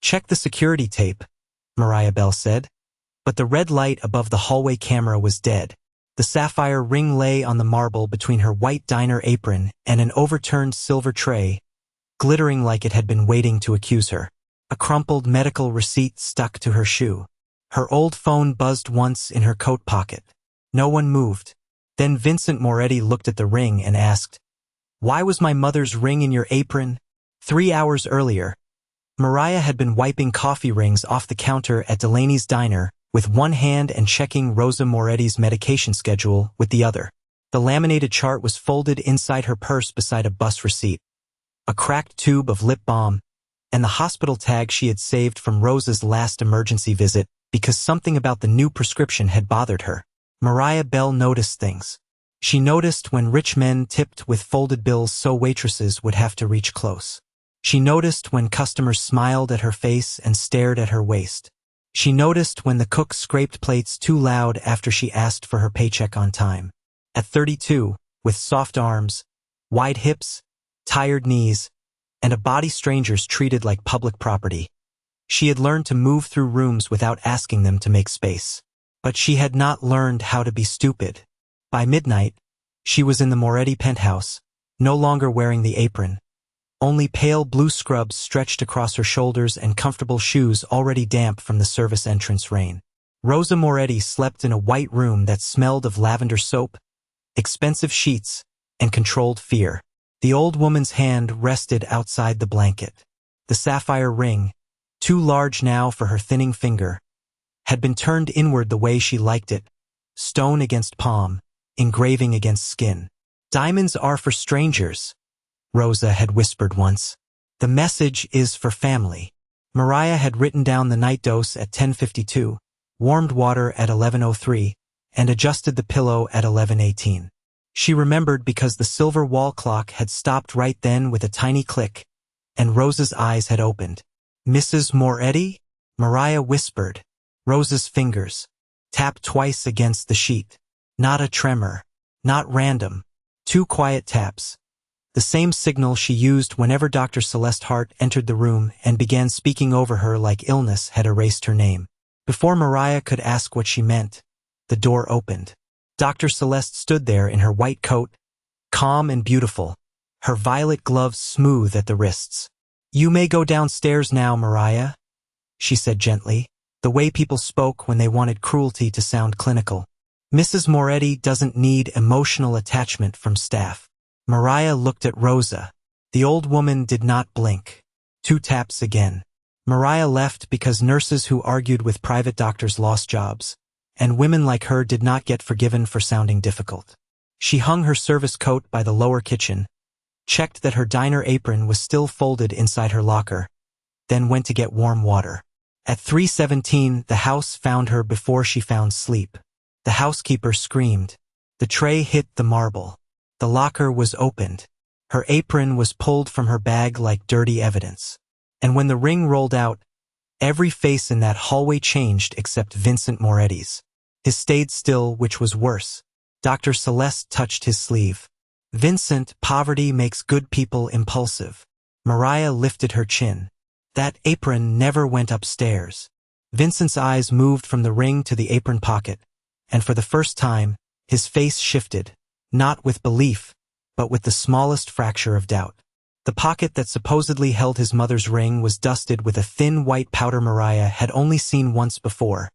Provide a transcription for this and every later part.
Check the security tape, Mariah Bell said. But the red light above the hallway camera was dead. The sapphire ring lay on the marble between her white diner apron and an overturned silver tray, glittering like it had been waiting to accuse her. A crumpled medical receipt stuck to her shoe. Her old phone buzzed once in her coat pocket. No one moved. Then Vincent Moretti looked at the ring and asked, "Why was my mother's ring in your apron?" 3 hours earlier, Mariah had been wiping coffee rings off the counter at Delaney's diner with one hand and checking Rosa Moretti's medication schedule with the other. The laminated chart was folded inside her purse beside a bus receipt, a cracked tube of lip balm, and the hospital tag she had saved from Rosa's last emergency visit because something about the new prescription had bothered her. Mariah Bell noticed things. She noticed when rich men tipped with folded bills so waitresses would have to reach close. She noticed when customers smiled at her face and stared at her waist. She noticed when the cook scraped plates too loud after she asked for her paycheck on time. At 32, with soft arms, wide hips, tired knees, and a body strangers treated like public property, she had learned to move through rooms without asking them to make space. But she had not learned how to be stupid. By midnight, she was in the Moretti penthouse, no longer wearing the apron. Only pale blue scrubs stretched across her shoulders and comfortable shoes already damp from the service entrance rain. Rosa Moretti slept in a white room that smelled of lavender soap, expensive sheets, and controlled fear. The old woman's hand rested outside the blanket. The sapphire ring, too large now for her thinning finger, had been turned inward the way she liked it, stone against palm, engraving against skin. "Diamonds are for strangers," Rosa had whispered once. "The message is for family." Mariah had written down the night dose at 10:52, warmed water at 11:03, and adjusted the pillow at 11:18. She remembered because the silver wall clock had stopped right then with a tiny click, and Rosa's eyes had opened. "Mrs. Moretti?" Mariah whispered. Rosa's fingers tapped twice against the sheet. Not a tremor, not random, 2 quiet taps. The same signal she used whenever Dr. Celeste Hart entered the room and began speaking over her like illness had erased her name. Before Mariah could ask what she meant, the door opened. Dr. Celeste stood there in her white coat, calm and beautiful, her violet gloves smooth at the wrists. "You may go downstairs now, Mariah," she said gently, the way people spoke when they wanted cruelty to sound clinical. "Mrs. Moretti doesn't need emotional attachment from staff." Mariah looked at Rosa. The old woman did not blink. 2 taps again. Mariah left because nurses who argued with private doctors lost jobs, and women like her did not get forgiven for sounding difficult. She hung her service coat by the lower kitchen, checked that her diner apron was still folded inside her locker, then went to get warm water. At 3:17, the house found her before she found sleep. The housekeeper screamed. The tray hit the marble. The locker was opened. Her apron was pulled from her bag like dirty evidence. And when the ring rolled out, every face in that hallway changed except Vincent Moretti's. His stayed still, which was worse. Dr. Celeste touched his sleeve. "Vincent, poverty makes good people impulsive." Mariah lifted her chin. "That apron never went upstairs." Vincent's eyes moved from the ring to the apron pocket, and for the first time, his face shifted. Not with belief, but with the smallest fracture of doubt. The pocket that supposedly held his mother's ring was dusted with a thin white powder Mariah had only seen once before.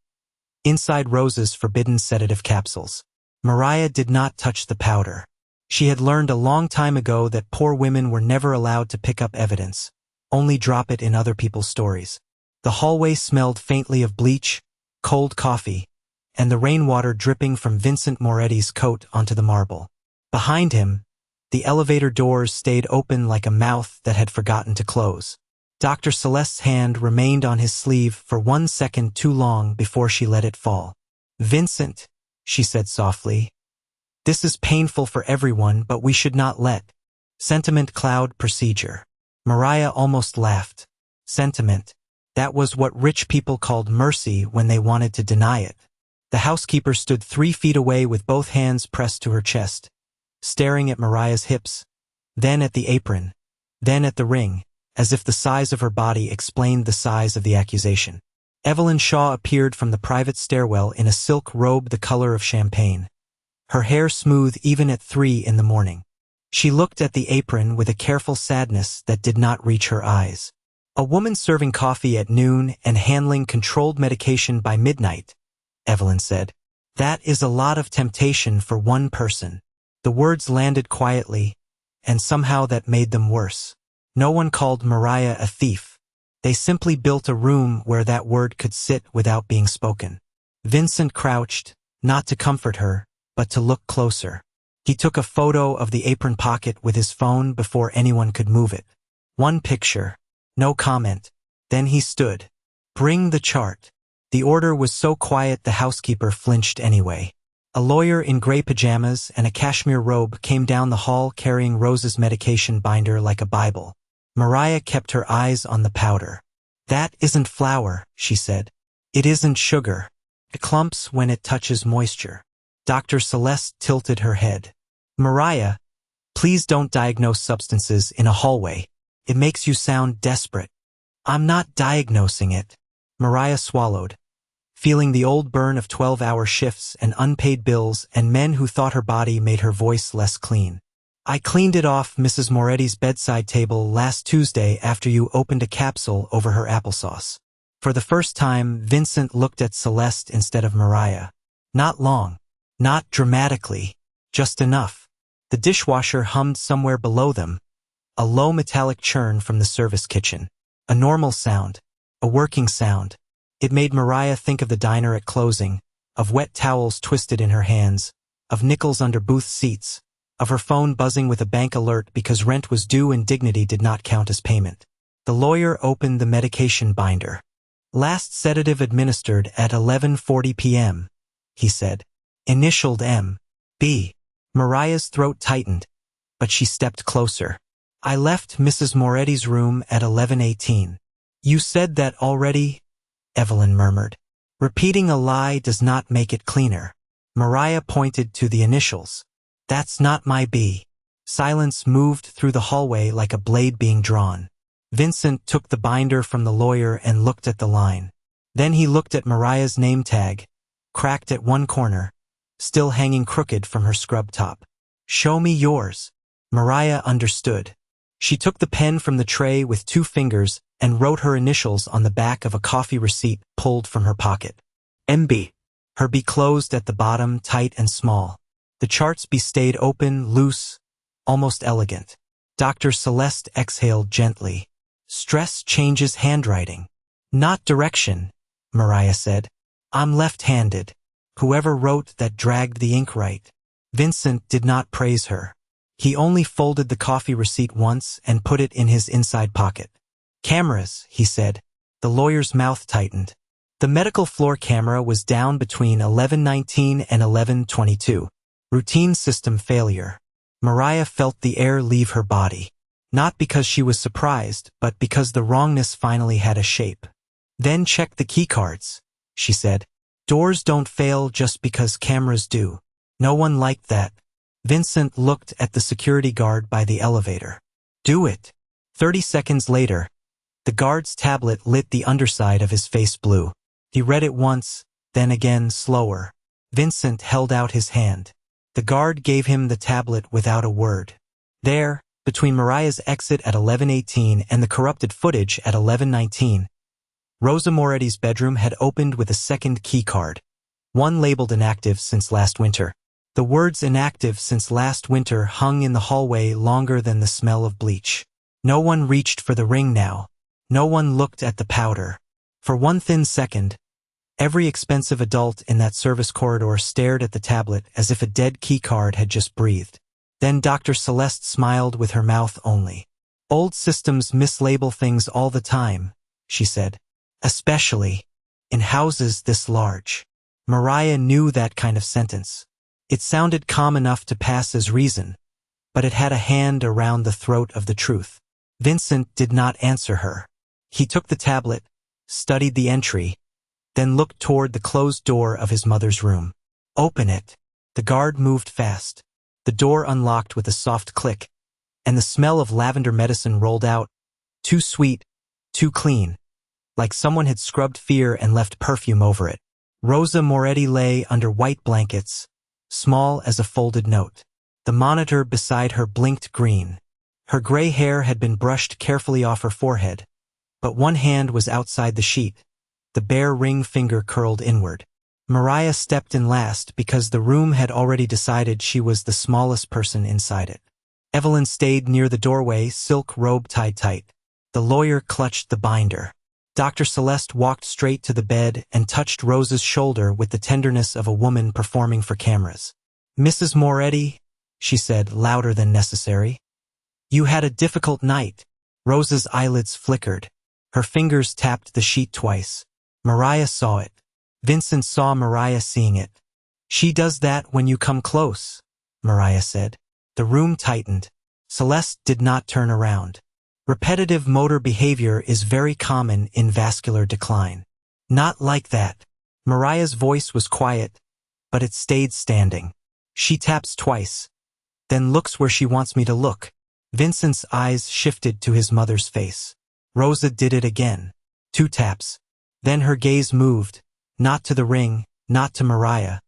Inside Rosa's forbidden sedative capsules. Mariah did not touch the powder. She had learned a long time ago that poor women were never allowed to pick up evidence, only drop it in other people's stories. The hallway smelled faintly of bleach, cold coffee, and the rainwater dripping from Vincent Moretti's coat onto the marble. Behind him, the elevator doors stayed open like a mouth that had forgotten to close. Dr. Celeste's hand remained on his sleeve for 1 second too long before she let it fall. "Vincent," she said softly, "this is painful for everyone, but we should not let sentiment cloud procedure." Mariah almost laughed. Sentiment. That was what rich people called mercy when they wanted to deny it. The housekeeper stood 3 feet away with both hands pressed to her chest, staring at Mariah's hips, then at the apron, then at the ring, as if the size of her body explained the size of the accusation. Evelyn Shaw appeared from the private stairwell in a silk robe the color of champagne, her hair smooth even at 3 in the morning. She looked at the apron with a careful sadness that did not reach her eyes. A woman serving coffee at noon and handling controlled medication by midnight, Evelyn said. That is a lot of temptation for one person. The words landed quietly, and somehow that made them worse. No one called Mariah a thief. They simply built a room where that word could sit without being spoken. Vincent crouched, not to comfort her, but to look closer. He took a photo of the apron pocket with his phone before anyone could move it. One picture. No comment. Then he stood. Bring the chart. The order was so quiet the housekeeper flinched anyway. A lawyer in gray pajamas and a cashmere robe came down the hall carrying Rose's medication binder like a Bible. Mariah kept her eyes on the powder. That isn't flour, she said. It isn't sugar. It clumps when it touches moisture. Dr. Celeste tilted her head. Mariah, please don't diagnose substances in a hallway. It makes you sound desperate. I'm not diagnosing it. Mariah swallowed, feeling the old burn of 12-hour shifts and unpaid bills and men who thought her body made her voice less clean. I cleaned it off Mrs. Moretti's bedside table last Tuesday after you opened a capsule over her applesauce. For the first time, Vincent looked at Celeste instead of Mariah. Not long. Not dramatically. Just enough. The dishwasher hummed somewhere below them. A low metallic churn from the service kitchen. A normal sound. A working sound. It made Mariah think of the diner at closing, of wet towels twisted in her hands, of nickels under booth seats, of her phone buzzing with a bank alert because rent was due and dignity did not count as payment. The lawyer opened the medication binder. Last sedative administered at 11:40 p.m., he said. Initialed M. B. Mariah's throat tightened, but she stepped closer. I left Mrs. Moretti's room at 11:18. You said that already? Evelyn murmured. Repeating a lie does not make it cleaner. Mariah pointed to the initials. That's not my B. Silence moved through the hallway like a blade being drawn. Vincent took the binder from the lawyer and looked at the line. Then he looked at Mariah's name tag, cracked at one corner, still hanging crooked from her scrub top. Show me yours. Mariah understood. She took the pen from the tray with 2 fingers and wrote her initials on the back of a coffee receipt pulled from her pocket. MB. Her B closed at the bottom, tight and small. The chart's B stayed open, loose, almost elegant. Dr. Celeste exhaled gently. Stress changes handwriting. Not direction, Mariah said. I'm left-handed. Whoever wrote that dragged the ink right. Vincent did not praise her. He only folded the coffee receipt once and put it in his inside pocket. Cameras, he said. The lawyer's mouth tightened. The medical floor camera was down between 11:19 and 11:22. Routine system failure. Mariah felt the air leave her body. Not because she was surprised, but because the wrongness finally had a shape. Then check the keycards, she said. Doors don't fail just because cameras do. No one liked that. Vincent looked at the security guard by the elevator. Do it. 30 seconds later, the guard's tablet lit the underside of his face blue. He read it once, then again slower. Vincent held out his hand. The guard gave him the tablet without a word. There, between Mariah's exit at 11:18 and the corrupted footage at 11:19, Rosa Moretti's bedroom had opened with a second key card, one labeled inactive since last winter. The words inactive since last winter hung in the hallway longer than the smell of bleach. No one reached for the ring now. No one looked at the powder. For one thin second, every expensive adult in that service corridor stared at the tablet as if a dead keycard had just breathed. Then Dr. Celeste smiled with her mouth only. Old systems mislabel things all the time, she said. Especially in houses this large. Mariah knew that kind of sentence. It sounded calm enough to pass as reason, but it had a hand around the throat of the truth. Vincent did not answer her. He took the tablet, studied the entry, then looked toward the closed door of his mother's room. Open it. The guard moved fast. The door unlocked with a soft click, and the smell of lavender medicine rolled out, Too sweet, too clean, like someone had scrubbed fear and left perfume over it. Rosa Moretti lay under white blankets, small as a folded note. The monitor beside her blinked green. Her gray hair had been brushed carefully off her forehead, but one hand was outside the sheet, the bare ring finger curled inward. Mariah stepped in last because the room had already decided she was the smallest person inside it. Evelyn stayed near the doorway, silk robe tied tight. The lawyer clutched the binder. Dr. Celeste walked straight to the bed and touched Rosa's shoulder with the tenderness of a woman performing for cameras. "Mrs. Moretti," she said, louder than necessary. "You had a difficult night." Rosa's eyelids flickered. Her fingers tapped the sheet twice. Mariah saw it. Vincent saw Mariah seeing it. "She does that when you come close," Mariah said. The room tightened. Celeste did not turn around. Repetitive motor behavior is very common in vascular decline. "Not like that." Mariah's voice was quiet, but it stayed standing. "She taps twice, then looks where she wants me to look." Vincent's eyes shifted to his mother's face. Rosa did it again. 2 taps. Then her gaze moved, not to the ring, not to Mariah,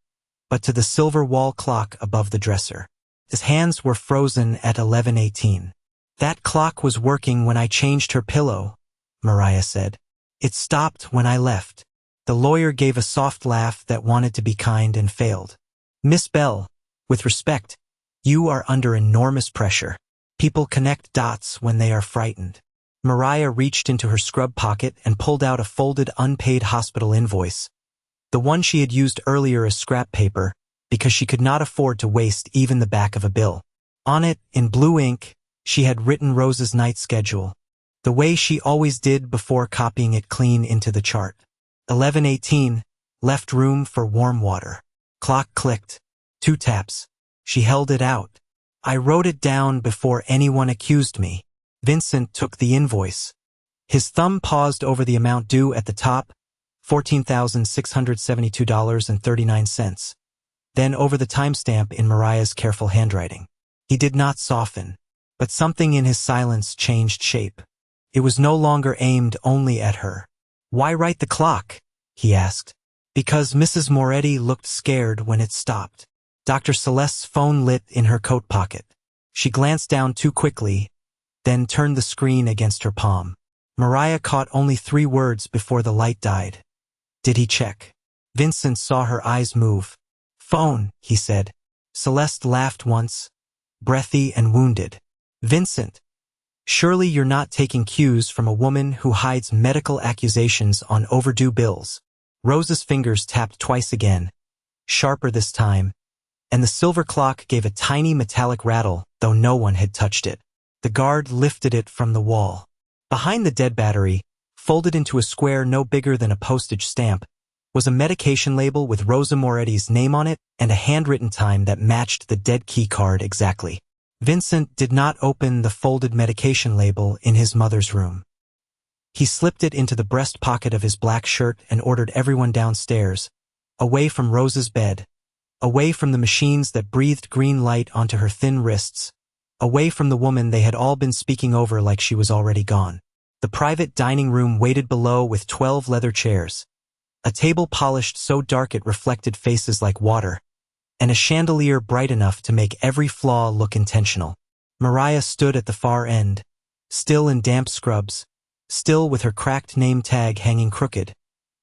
but to the silver wall clock above the dresser. His hands were frozen at 11:18. "That clock was working when I changed her pillow," Mariah said. "It stopped when I left." The lawyer gave a soft laugh that wanted to be kind and failed. "Miss Bell, with respect, you are under enormous pressure. People connect dots when they are frightened." Mariah reached into her scrub pocket and pulled out a folded unpaid hospital invoice, the one she had used earlier as scrap paper, because she could not afford to waste even the back of a bill. On it, in blue ink, she had written Rosa's night schedule, the way she always did before copying it clean into the chart. 11:18, left room for warm water. Clock clicked. 2 taps. She held it out. "I wrote it down before anyone accused me." Vincent took the invoice. His thumb paused over the amount due at the top, $14,672.39, then over the timestamp in Mariah's careful handwriting. He did not soften, but something in his silence changed shape. It was no longer aimed only at her. "Why write the clock?" he asked. "Because Mrs. Moretti looked scared when it stopped." Dr. Celeste's phone lit in her coat pocket. She glanced down too quickly, then turned the screen against her palm. Mariah caught only 3 words before the light died. "Did he check?" Vincent saw her eyes move. "Phone," he said. Celeste laughed once, breathy and wounded. "Vincent, surely you're not taking cues from a woman who hides medical accusations on overdue bills." Rosa's fingers tapped twice again, sharper this time, and the silver clock gave a tiny metallic rattle, though no one had touched it. The guard lifted it from the wall. Behind the dead battery, folded into a square no bigger than a postage stamp, was a medication label with Rosa Moretti's name on it and a handwritten time that matched the dead key card exactly. Vincent did not open the folded medication label in his mother's room. He slipped it into the breast pocket of his black shirt and ordered everyone downstairs, away from Rosa's bed, away from the machines that breathed green light onto her thin wrists, away from the woman they had all been speaking over like she was already gone. The private dining room waited below with 12 leather chairs, a table polished so dark it reflected faces like water, and a chandelier bright enough to make every flaw look intentional. Mariah stood at the far end, still in damp scrubs, still with her cracked name tag hanging crooked,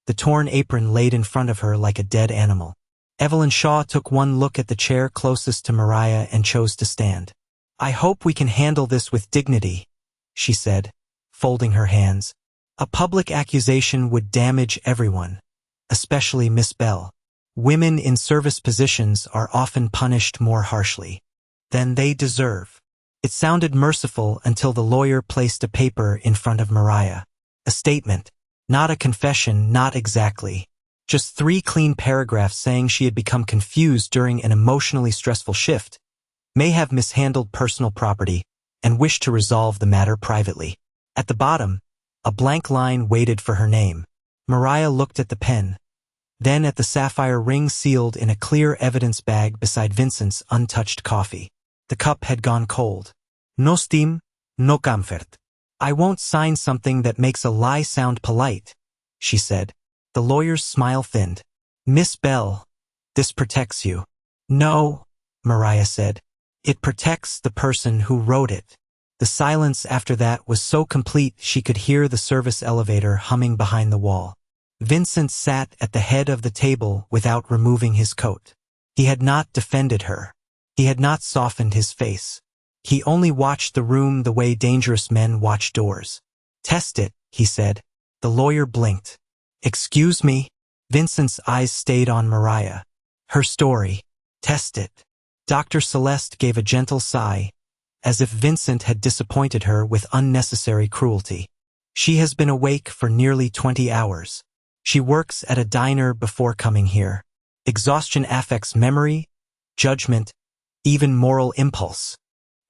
the torn apron laid in front of her like a dead animal. Evelyn Shaw took one look at the chair closest to Mariah and chose to stand. "I hope we can handle this with dignity," she said, folding her hands. "A public accusation would damage everyone, especially Miss Bell. Women in service positions are often punished more harshly than they deserve." It sounded merciful until the lawyer placed a paper in front of Mariah. A statement, not a confession, not exactly. Just 3 clean paragraphs saying she had become confused during an emotionally stressful shift, may have mishandled personal property, and wished to resolve the matter privately. At the bottom, a blank line waited for her name. Mariah looked at the pen, then at the sapphire ring sealed in a clear evidence bag beside Vincent's untouched coffee. The cup had gone cold. "No steam, no comfort." I won't sign something that makes a lie sound polite, she said. The lawyer's smile thinned. Miss Bell, this protects you. No, Mariah said. It protects the person who wrote it. The silence after that was so complete she could hear the service elevator humming behind the wall. Vincent sat at the head of the table without removing his coat. He had not defended her. He had not softened his face. He only watched the room the way dangerous men watch doors. Test it, he said. The lawyer blinked. Excuse me? Vincent's eyes stayed on Mariah. Her story. Test it. Dr. Celeste gave a gentle sigh, as if Vincent had disappointed her with unnecessary cruelty. She has been awake for nearly 20 hours. She works at a diner before coming here. Exhaustion affects memory, judgment, even moral impulse.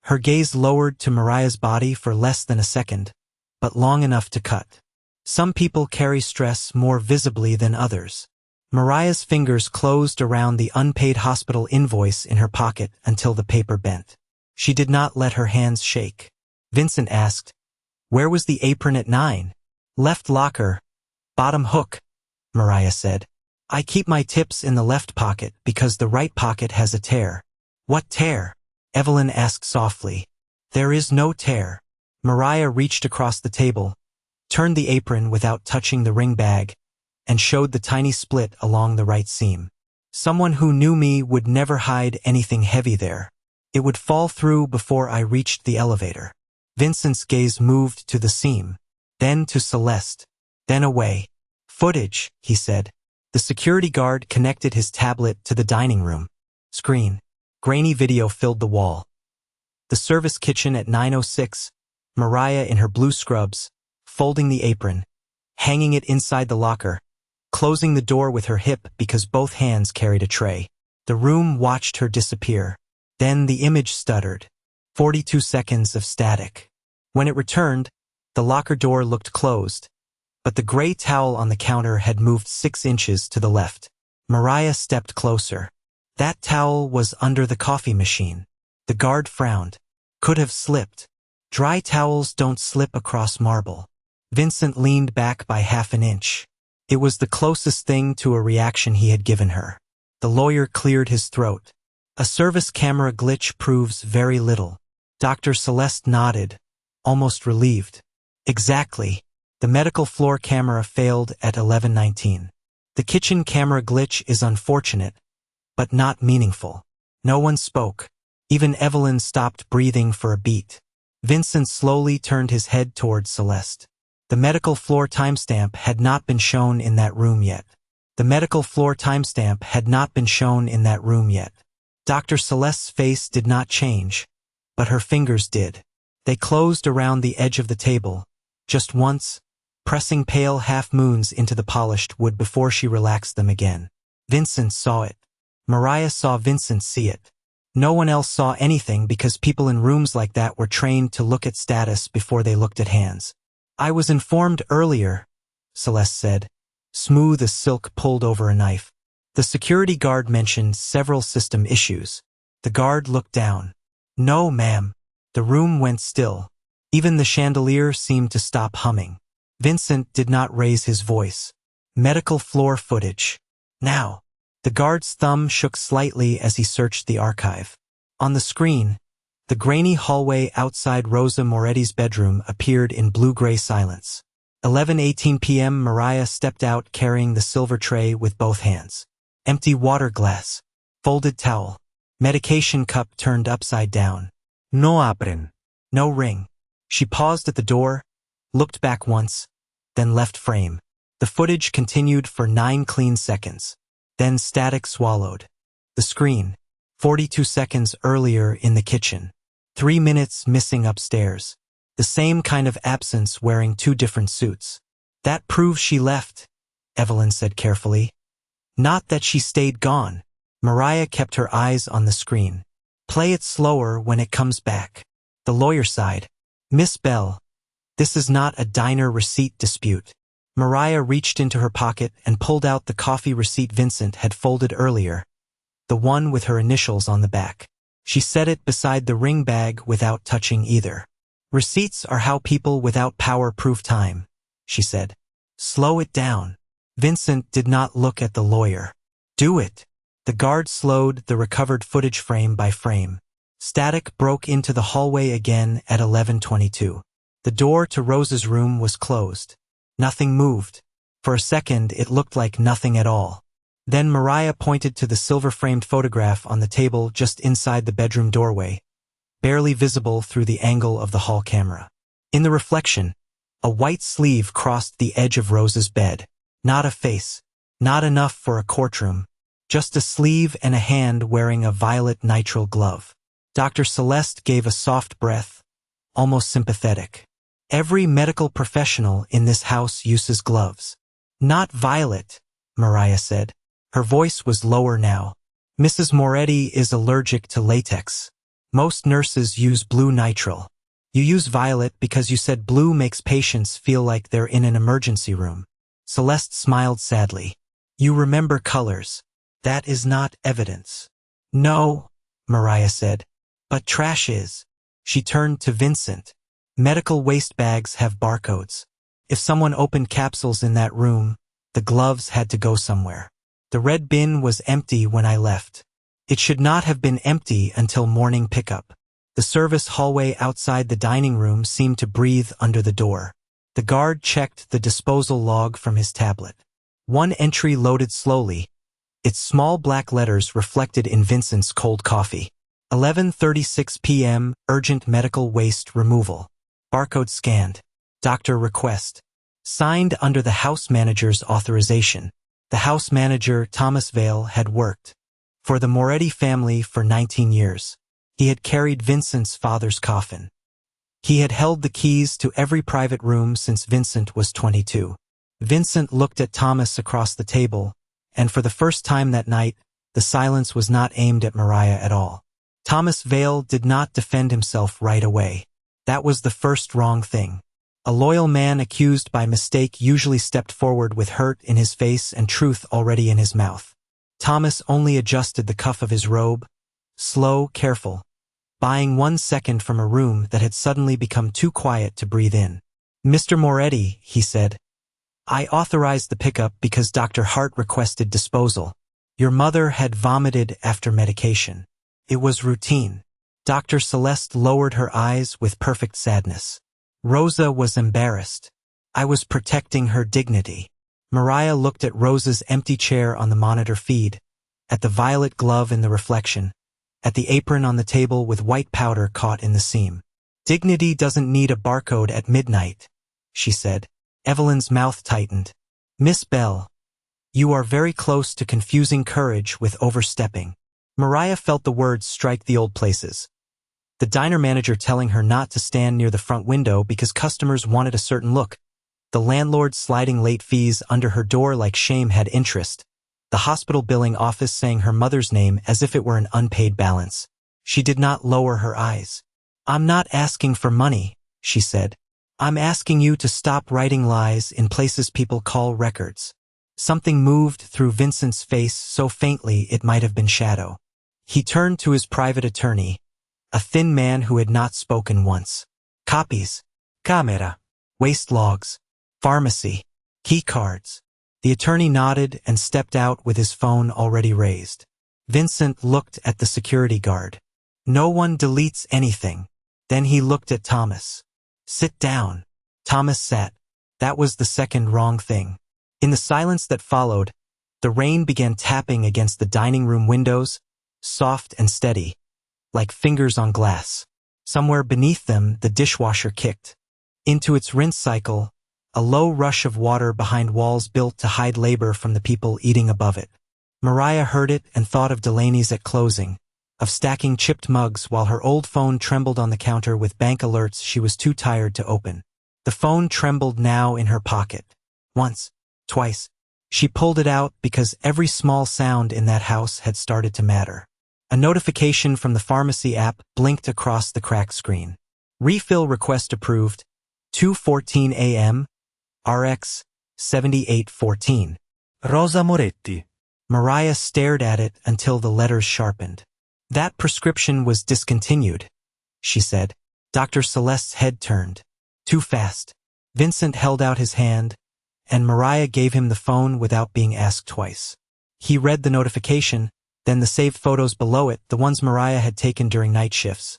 Her gaze lowered to Mariah's body for less than a second, but long enough to cut. Some people carry stress more visibly than others. Mariah's fingers closed around the unpaid hospital invoice in her pocket until the paper bent. She did not let her hands shake. Vincent asked, "Where was the apron at 9? Left locker. Bottom hook," Mariah said. "I keep my tips in the left pocket because the right pocket has a tear." "What tear?" Evelyn asked softly. "There is no tear." Mariah reached across the table, turned the apron without touching the ring bag, and showed the tiny split along the right seam. "Someone who knew me would never hide anything heavy there. It would fall through before I reached the elevator." Vincent's gaze moved to the seam, then to Celeste, then away. "Footage," he said. The security guard connected his tablet to the dining room screen. Grainy video filled the wall. The service kitchen at 9:06, Mariah in her blue scrubs, folding the apron, hanging it inside the locker, closing the door with her hip because both hands carried a tray. The room watched her disappear. Then the image stuttered. 42 seconds of static. When it returned, the locker door looked closed, but the gray towel on the counter had moved 6 inches to the left. Mariah stepped closer. That towel was under the coffee machine. The guard frowned. Could have slipped. Dry towels don't slip across marble. Vincent leaned back by half an inch. It was the closest thing to a reaction he had given her. The lawyer cleared his throat. "A service camera glitch proves very little." Dr. Celeste nodded, almost relieved. "Exactly. The medical floor camera failed at 11:19. The kitchen camera glitch is unfortunate, but not meaningful." No one spoke. Even Evelyn stopped breathing for a beat. Vincent slowly turned his head toward Celeste. The medical floor timestamp had not been shown in that room yet. The medical floor timestamp had not been shown in that room yet. Dr. Celeste's face did not change, but her fingers did. They closed around the edge of the table, just once, pressing pale half-moons into the polished wood before she relaxed them again. Vincent saw it. Mariah saw Vincent see it. No one else saw anything because people in rooms like that were trained to look at status before they looked at hands. "I was informed earlier," Celeste said, smooth as silk pulled over a knife. The security guard mentioned several system issues. The guard looked down. "No, ma'am." The room went still. Even the chandelier seemed to stop humming. Vincent did not raise his voice. "Medical floor footage. Now." The guard's thumb shook slightly as he searched the archive. On the screen, the grainy hallway outside Rosa Moretti's bedroom appeared in blue-gray silence. 11:18 p.m. Mariah stepped out carrying the silver tray with both hands. Empty water glass. Folded towel. Medication cup turned upside down. "No abren." No ring. She paused at the door, looked back once, then left frame. The footage continued for 9 clean seconds. Then static swallowed. The screen. 42 seconds earlier in the kitchen. 3 minutes missing upstairs. The same kind of absence wearing 2 different suits. "That proves she left," Evelyn said carefully. "Not that she stayed gone." Mariah kept her eyes on the screen. "Play it slower when it comes back." The lawyer sighed. "Miss Bell, this is not a diner receipt dispute." Mariah reached into her pocket and pulled out the coffee receipt Vincent had folded earlier, the one with her initials on the back. She set it beside the ring bag without touching either. Receipts are how people without power prove time, she said. Slow it down. Vincent did not look at the lawyer. Do it. The guard slowed the recovered footage frame by frame. Static broke into the hallway again at 11:22. The door to Rose's room was closed. Nothing moved. For a second, it looked like nothing at all. Then Mariah pointed to the silver-framed photograph on the table just inside the bedroom doorway, barely visible through the angle of the hall camera. In the reflection, a white sleeve crossed the edge of Rose's bed. Not a face. Not enough for a courtroom. Just a sleeve and a hand wearing a violet nitrile glove. Dr. Celeste gave a soft breath, almost sympathetic. Every medical professional in this house uses gloves. Not violet, Mariah said. Her voice was lower now. Mrs. Moretti is allergic to latex. Most nurses use blue nitrile. You use violet because you said blue makes patients feel like they're in an emergency room. Celeste smiled sadly. You remember colors. That is not evidence. No, Mariah said. But trash is. She turned to Vincent. Medical waste bags have barcodes. If someone opened capsules in that room, the gloves had to go somewhere. The red bin was empty when I left. It should not have been empty until morning pickup. The service hallway outside the dining room seemed to breathe under the door. The guard checked the disposal log from his tablet. One entry loaded slowly, its small black letters reflected in Vincent's cold coffee. 11:36 p.m. Urgent medical waste removal. Barcode scanned. Doctor request. Signed under the house manager's authorization. The house manager, Thomas Vale, had worked for the Moretti family for 19 years. He had carried Vincent's father's coffin. He had held the keys to every private room since Vincent was 22. Vincent looked at Thomas across the table, and for the first time that night, the silence was not aimed at Mariah at all. Thomas Vale did not defend himself right away. That was the first wrong thing. A loyal man accused by mistake usually stepped forward with hurt in his face and truth already in his mouth. Thomas only adjusted the cuff of his robe, slow, careful, buying 1 second from a room that had suddenly become too quiet to breathe in. Mr. Moretti, he said, I authorized the pickup because Dr. Hart requested disposal. Your mother had vomited after medication. It was routine. Dr. Celeste lowered her eyes with perfect sadness. Rosa was embarrassed. I was protecting her dignity. Mariah looked at Rosa's empty chair on the monitor feed, at the violet glove in the reflection, at the apron on the table with white powder caught in the seam. Dignity doesn't need a barcode at midnight, she said. Evelyn's mouth tightened. Miss Bell, you are very close to confusing courage with overstepping. Mariah felt the words strike the old places. The diner manager telling her not to stand near the front window because customers wanted a certain look. The landlord sliding late fees under her door like shame had interest. The hospital billing office saying her mother's name as if it were an unpaid balance. She did not lower her eyes. I'm not asking for money, she said. I'm asking you to stop writing lies in places people call records. Something moved through Vincent's face so faintly it might have been shadow. He turned to his private attorney, a thin man who had not spoken once. Copies. Camera. Waste logs. Pharmacy. Key cards. The attorney nodded and stepped out with his phone already raised. Vincent looked at the security guard. No one deletes anything. Then he looked at Thomas. Sit down. Thomas sat. That was the second wrong thing. In the silence that followed, the rain began tapping against the dining room windows, soft and steady, like fingers on glass. Somewhere beneath them, the dishwasher kicked. Into its rinse cycle, a low rush of water behind walls built to hide labor from the people eating above it. Mariah heard it and thought of Delaney's at closing, of stacking chipped mugs while her old phone trembled on the counter with bank alerts she was too tired to open. The phone trembled now in her pocket. Once, twice. She pulled it out because every small sound in that house had started to matter. A notification from the pharmacy app blinked across the cracked screen. Refill request approved. 2:14 a.m. RX 7814. Rosa Moretti. Mariah stared at it until the letters sharpened. That prescription was discontinued, she said. Dr. Celeste's head turned. Too fast. Vincent held out his hand, and Mariah gave him the phone without being asked twice. He read the notification, then the saved photos below it, the ones Mariah had taken during night shifts.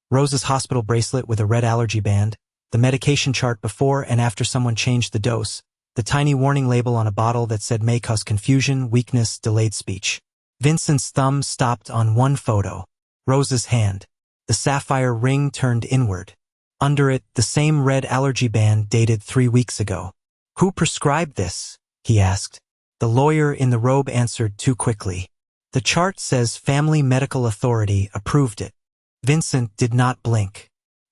Rose's hospital bracelet with a red allergy band, the medication chart before and after someone changed the dose, the tiny warning label on a bottle that said may cause confusion, weakness, delayed speech. Vincent's thumb stopped on one photo. Rose's hand. The sapphire ring turned inward. Under it, the same red allergy band dated 3 weeks ago. Who prescribed this? He asked. The lawyer in the robe answered too quickly. The chart says Family Medical Authority approved it. Vincent did not blink.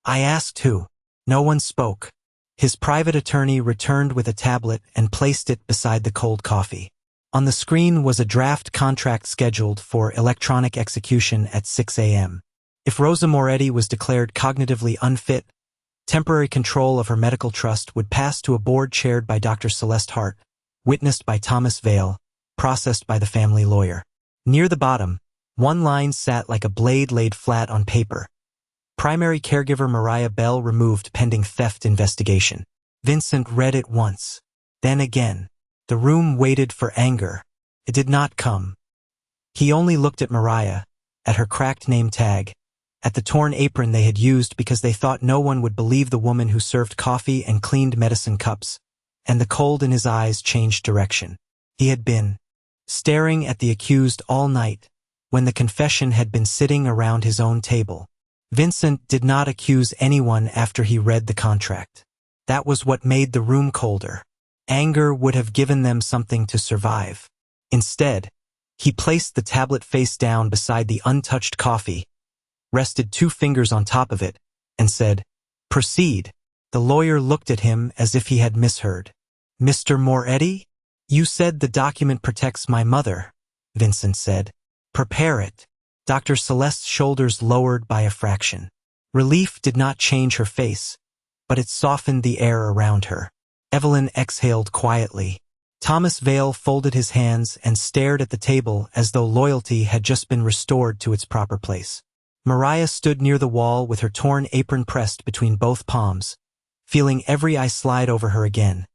I asked who. No one spoke. His private attorney returned with a tablet and placed it beside the cold coffee. On the screen was a draft contract scheduled for electronic execution at 6 a.m. If Rosa Moretti was declared cognitively unfit, temporary control of her medical trust would pass to a board chaired by Dr. Celeste Hart, witnessed by Thomas Vale, processed by the family lawyer. Near the bottom, one line sat like a blade laid flat on paper. Primary caregiver Mariah Bell removed pending theft investigation. Vincent read it once. Then again. The room waited for anger. It did not come. He only looked at Mariah, at her cracked name tag, at the torn apron they had used because they thought no one would believe the woman who served coffee and cleaned medicine cups, and the cold in his eyes changed direction. He had been staring at the accused all night, when the confession had been sitting around his own table. Vincent did not accuse anyone after he read the contract. That was what made the room colder. Anger would have given them something to survive. Instead, he placed the tablet face down beside the untouched coffee, rested 2 fingers on top of it, and said, "Proceed." The lawyer looked at him as if he had misheard. "Mr. Moretti? You said the document protects my mother," Vincent said. "Prepare it." Dr. Celeste's shoulders lowered by a fraction. Relief did not change her face, but it softened the air around her. Evelyn exhaled quietly. Thomas Vale folded his hands and stared at the table as though loyalty had just been restored to its proper place. Mariah stood near the wall with her torn apron pressed between both palms, feeling every eye slide over her again,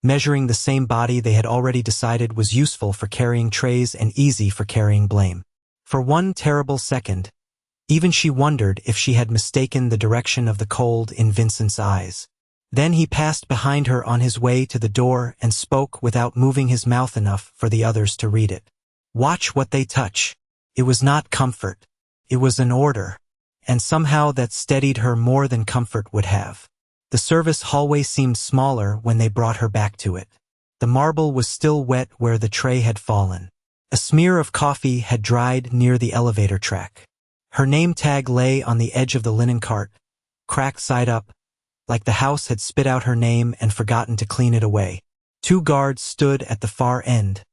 measuring the same body they had already decided was useful for carrying trays and easy for carrying blame. For one terrible second, even she wondered if she had mistaken the direction of the cold in Vincent's eyes. Then he passed behind her on his way to the door and spoke without moving his mouth enough for the others to read it. "Watch what they touch." It was not comfort. It was an order, and somehow that steadied her more than comfort would have. The service hallway seemed smaller when they brought her back to it. The marble was still wet where the tray had fallen. A smear of coffee had dried near the elevator track. Her name tag lay on the edge of the linen cart, cracked side up, like the house had spit out her name and forgotten to clean it away. 2 guards stood at the far end,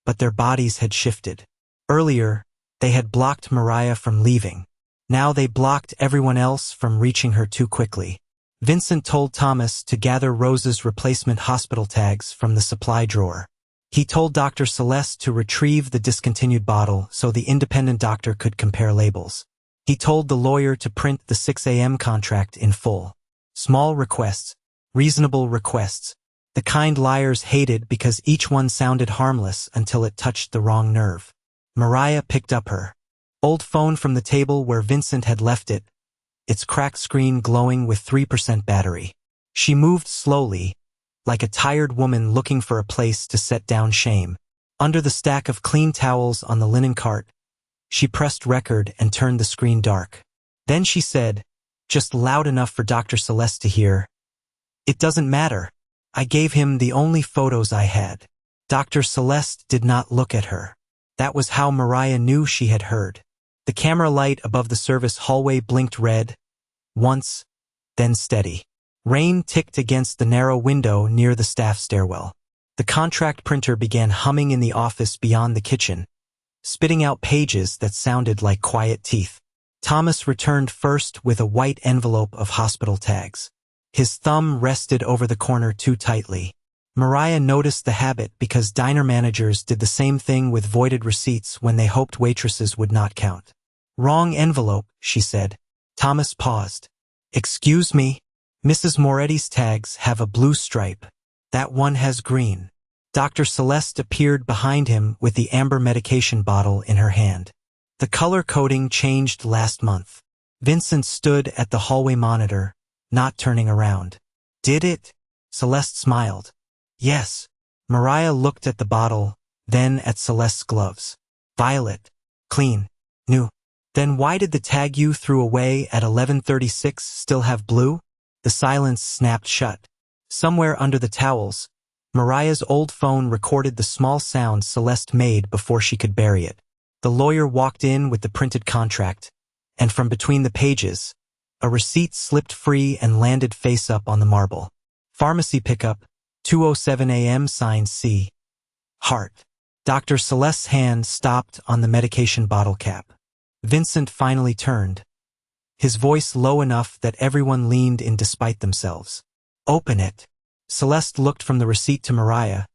but their bodies had shifted. Earlier, they had blocked Mariah from leaving. Now they blocked everyone else from reaching her too quickly. Vincent told Thomas to gather Rose's replacement hospital tags from the supply drawer. He told Dr. Celeste to retrieve the discontinued bottle so the independent doctor could compare labels. He told the lawyer to print the 6 a.m. contract in full. Small requests, reasonable requests, the kind liars hated because each one sounded harmless until it touched the wrong nerve. Mariah picked up her old phone from the table where Vincent had left it, its cracked screen glowing with 3% battery. She moved slowly, like a tired woman looking for a place to set down shame. Under the stack of clean towels on the linen cart, she pressed record and turned the screen dark. Then she said, just loud enough for Dr. Celeste to hear, "It doesn't matter. I gave him the only photos I had." Dr. Celeste did not look at her. That was how Mariah knew she had heard. The camera light above the service hallway blinked red, once, then steady. Rain ticked against the narrow window near the staff stairwell. The contract printer began humming in the office beyond the kitchen, spitting out pages that sounded like quiet teeth. Thomas returned first with a white envelope of hospital tags. His thumb rested over the corner too tightly. Mariah noticed the habit because diner managers did the same thing with voided receipts when they hoped waitresses would not count. "Wrong envelope," she said. Thomas paused. Excuse me? Mrs. Moretti's tags have a blue stripe. That one has green. Dr. Celeste appeared behind him with the amber medication bottle in her hand. The color coding changed last month. Vincent stood at the hallway monitor, not turning around. Did it? Celeste smiled. Yes. Mariah looked at the bottle, then at Celeste's gloves. Violet. Clean. New. Then why did the tag you threw away at 11:36 still have blue? The silence snapped shut. Somewhere under the towels, Mariah's old phone recorded the small sound Celeste made before she could bury it. The lawyer walked in with the printed contract, and from between the pages, a receipt slipped free and landed face up on the marble. Pharmacy pickup, 2:07 a.m. signed C. Heart. Dr. Celeste's hand stopped on the medication bottle cap. Vincent finally turned, his voice low enough that everyone leaned in despite themselves. Open it. Celeste looked from the receipt to Mariah,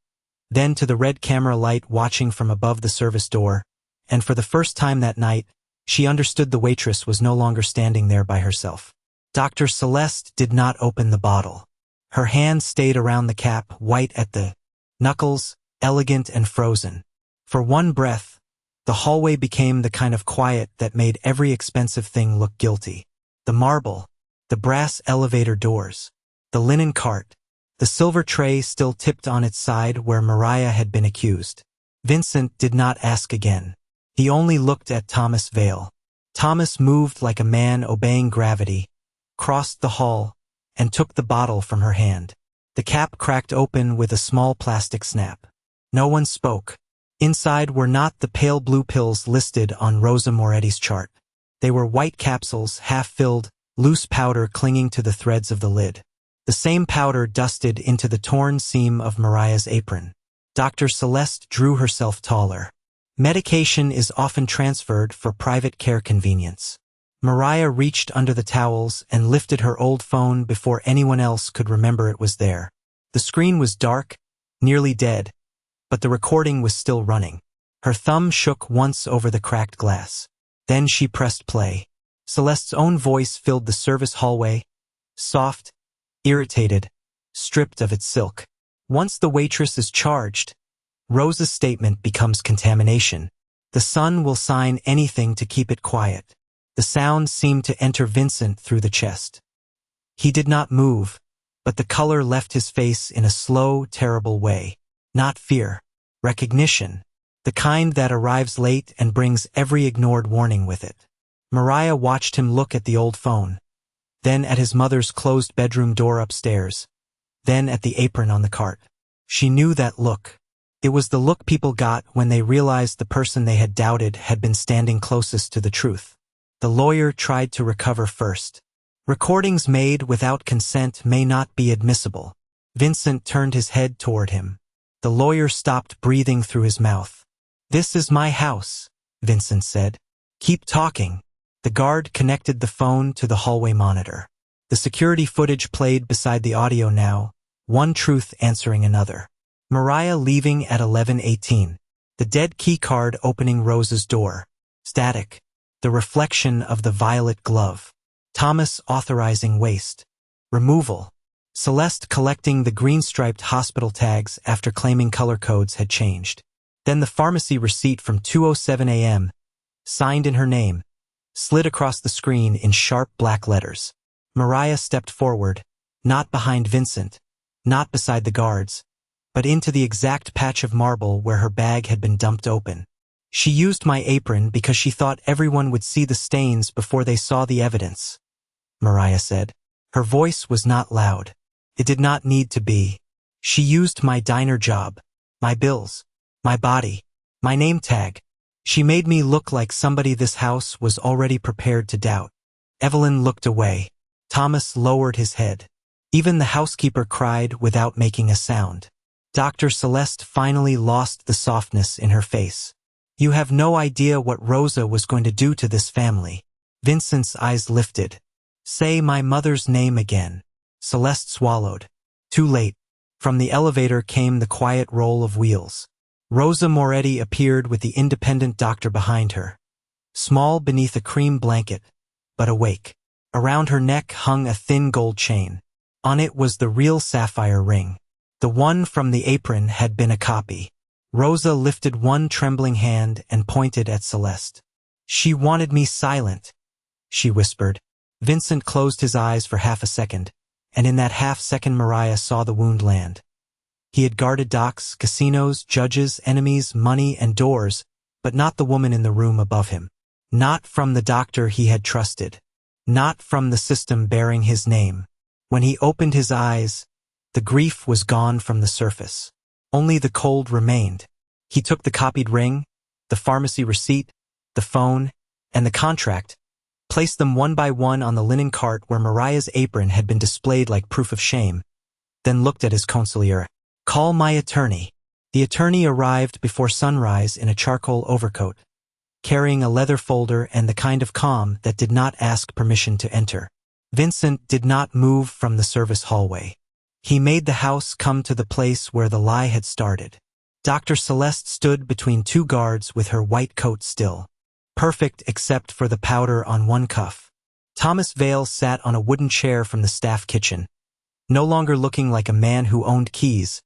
then to the red camera light watching from above the service door, and for the first time that night, she understood the waitress was no longer standing there by herself. Dr. Celeste did not open the bottle. Her hand stayed around the cap, white at the knuckles, elegant and frozen. For one breath, the hallway became the kind of quiet that made every expensive thing look guilty. The marble, the brass elevator doors, the linen cart, the silver tray still tipped on its side where Mariah had been accused. Vincent did not ask again. He only looked at Thomas Vale. Thomas moved like a man obeying gravity, crossed the hall, and took the bottle from her hand. The cap cracked open with a small plastic snap. No one spoke. Inside were not the pale blue pills listed on Rosa Moretti's chart. They were white capsules, half-filled, loose powder clinging to the threads of the lid. The same powder dusted into the torn seam of Mariah's apron. Dr. Celeste drew herself taller. Medication is often transferred for private care convenience. Mariah reached under the towels and lifted her old phone before anyone else could remember it was there. The screen was dark, nearly dead, but the recording was still running. Her thumb shook once over the cracked glass. Then she pressed play. Celeste's own voice filled the service hallway, soft, irritated, stripped of its silk. Once the waitress is charged, Rosa's statement becomes contamination. The son will sign anything to keep it quiet. The sound seemed to enter Vincent through the chest. He did not move, but the color left his face in a slow, terrible way. Not fear, recognition, the kind that arrives late and brings every ignored warning with it. Mariah watched him look at the old phone, then at his mother's closed bedroom door upstairs, then at the apron on the cart. She knew that look. It was the look people got when they realized the person they had doubted had been standing closest to the truth. The lawyer tried to recover first. Recordings made without consent may not be admissible. Vincent turned his head toward him. The lawyer stopped breathing through his mouth. "This is my house," Vincent said. "Keep talking." The guard connected the phone to the hallway monitor. The security footage played beside the audio now, one truth answering another. Mariah leaving at 11:18. The dead key card opening Rosa's door. Static. The reflection of the violet glove. Thomas authorizing waste. Removal. Celeste collecting the green-striped hospital tags after claiming color codes had changed. Then the pharmacy receipt from 2:07 a.m., signed in her name, slid across the screen in sharp black letters. Mariah stepped forward, not behind Vincent, not beside the guards, but into the exact patch of marble where her bag had been dumped open. "She used my apron because she thought everyone would see the stains before they saw the evidence," Mariah said. Her voice was not loud. It did not need to be. "She used my diner job, my bills, my body, my name tag. She made me look like somebody this house was already prepared to doubt." Evelyn looked away. Thomas lowered his head. Even the housekeeper cried without making a sound. Dr. Celeste finally lost the softness in her face. "You have no idea what Rosa was going to do to this family." Vincent's eyes lifted. "Say my mother's name again." Celeste swallowed. Too late. From the elevator came the quiet roll of wheels. Rosa Moretti appeared with the independent doctor behind her. Small beneath a cream blanket, but awake. Around her neck hung a thin gold chain. On it was the real sapphire ring. The one from the apron had been a copy. Rosa lifted one trembling hand and pointed at Celeste. "She wanted me silent," she whispered. Vincent closed his eyes for half a second, and in that half-second Mariah saw the wound land. He had guarded docks, casinos, judges, enemies, money, and doors, but not the woman in the room above him. Not from the doctor he had trusted. Not from the system bearing his name. When he opened his eyes, the grief was gone from the surface. Only the cold remained. He took the copied ring, the pharmacy receipt, the phone, and the contract, placed them one by one on the linen cart where Mariah's apron had been displayed like proof of shame, then looked at his consigliere. "Call my attorney." The attorney arrived before sunrise in a charcoal overcoat, carrying a leather folder and the kind of calm that did not ask permission to enter. Vincent did not move from the service hallway. He made the house come to the place where the lie had started. Dr. Celeste stood between two guards with her white coat still, perfect except for the powder on one cuff. Thomas Vale sat on a wooden chair from the staff kitchen, no longer looking like a man who owned keys,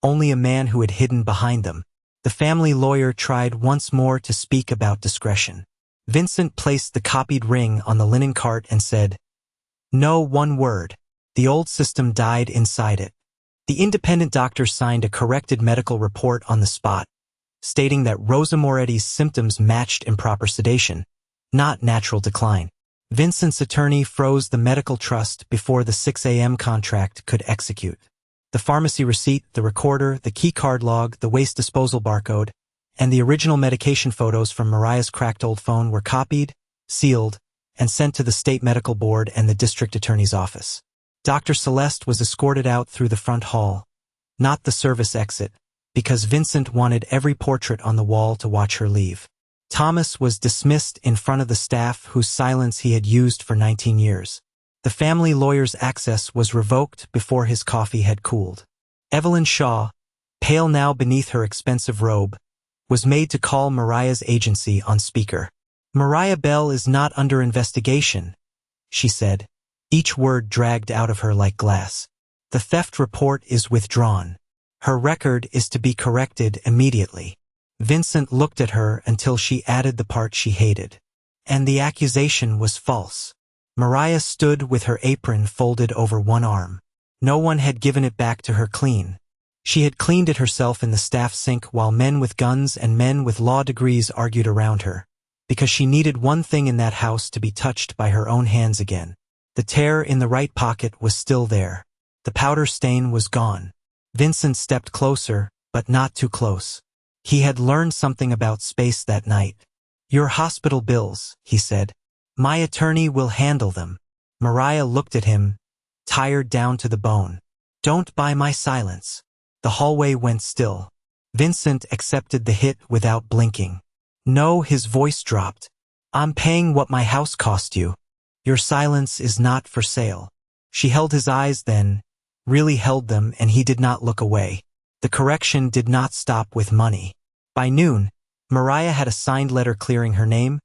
only a man who had hidden behind them. The family lawyer tried once more to speak about discretion. Vincent placed the copied ring on the linen cart and said, "No, one word. The old system died inside it." The independent doctor signed a corrected medical report on the spot, stating that Rosa Moretti's symptoms matched improper sedation, not natural decline. Vincent's attorney froze the medical trust before the 6 a.m. contract could execute. The pharmacy receipt, the recorder, the keycard log, the waste disposal barcode, and the original medication photos from Mariah's cracked old phone were copied, sealed, and sent to the state medical board and the district attorney's office. Dr. Celeste was escorted out through the front hall, not the service exit, because Vincent wanted every portrait on the wall to watch her leave. Thomas was dismissed in front of the staff whose silence he had used for 19 years. The family lawyer's access was revoked before his coffee had cooled. Evelyn Shaw, pale now beneath her expensive robe, was made to call Mariah's agency on speaker. "Mariah Bell is not under investigation," she said, each word dragged out of her like glass. "The theft report is withdrawn. Her record is to be corrected immediately." Vincent looked at her until she added the part she hated. "And the accusation was false." Mariah stood with her apron folded over one arm. No one had given it back to her clean. She had cleaned it herself in the staff sink while men with guns and men with law degrees argued around her, because she needed one thing in that house to be touched by her own hands again. The tear in the right pocket was still there. The powder stain was gone. Vincent stepped closer, but not too close. He had learned something about space that night. "Your hospital bills," he said. "My attorney will handle them." Mariah looked at him, tired down to the bone. "Don't buy my silence." The hallway went still. Vincent accepted the hit without blinking. "No," his voice dropped. "I'm paying what my house cost you. Your silence is not for sale." She held his eyes then, really held them, and he did not look away. The correction did not stop with money. By noon, Mariah had a signed letter clearing her name,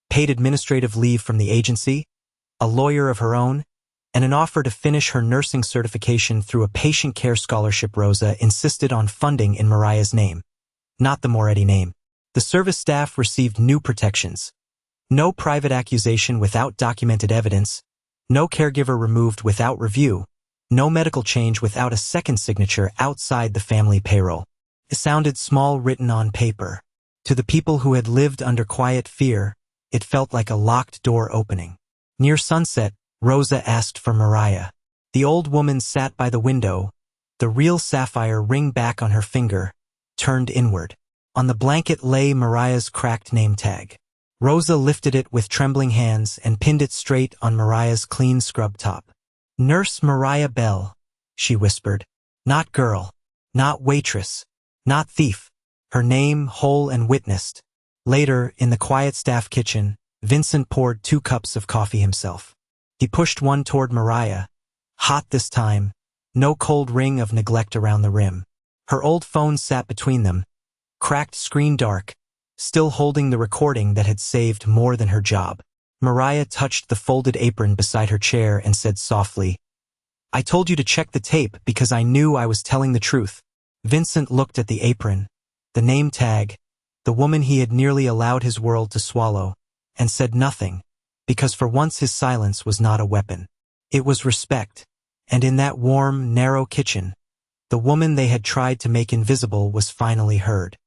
paid administrative leave from the agency, a lawyer of her own, and an offer to finish her nursing certification through a patient care scholarship Rosa insisted on funding in Mariah's name, not the Moretti name. The service staff received new protections. No private accusation without documented evidence, no caregiver removed without review, no medical change without a second signature outside the family payroll. It sounded small written on paper. To the people who had lived under quiet fear, it felt like a locked door opening. Near sunset, Rosa asked for Mariah. The old woman sat by the window, the real sapphire ring back on her finger, turned inward. On the blanket lay Mariah's cracked name tag. Rosa lifted it with trembling hands and pinned it straight on Mariah's clean scrub top. "Nurse Mariah Bell," she whispered. "Not girl, not waitress, not thief. Her name whole and witnessed." Later, in the quiet staff kitchen, Vincent poured 2 cups of coffee himself. He pushed one toward Mariah, hot this time, no cold ring of neglect around the rim. Her old phone sat between them, cracked screen dark, still holding the recording that had saved more than her job. Mariah touched the folded apron beside her chair and said softly, "I told you to check the tape because I knew I was telling the truth." Vincent looked at the apron, the name tag, the woman he had nearly allowed his world to swallow, and said nothing, because for once his silence was not a weapon. It was respect, and in that warm, narrow kitchen, the woman they had tried to make invisible was finally heard.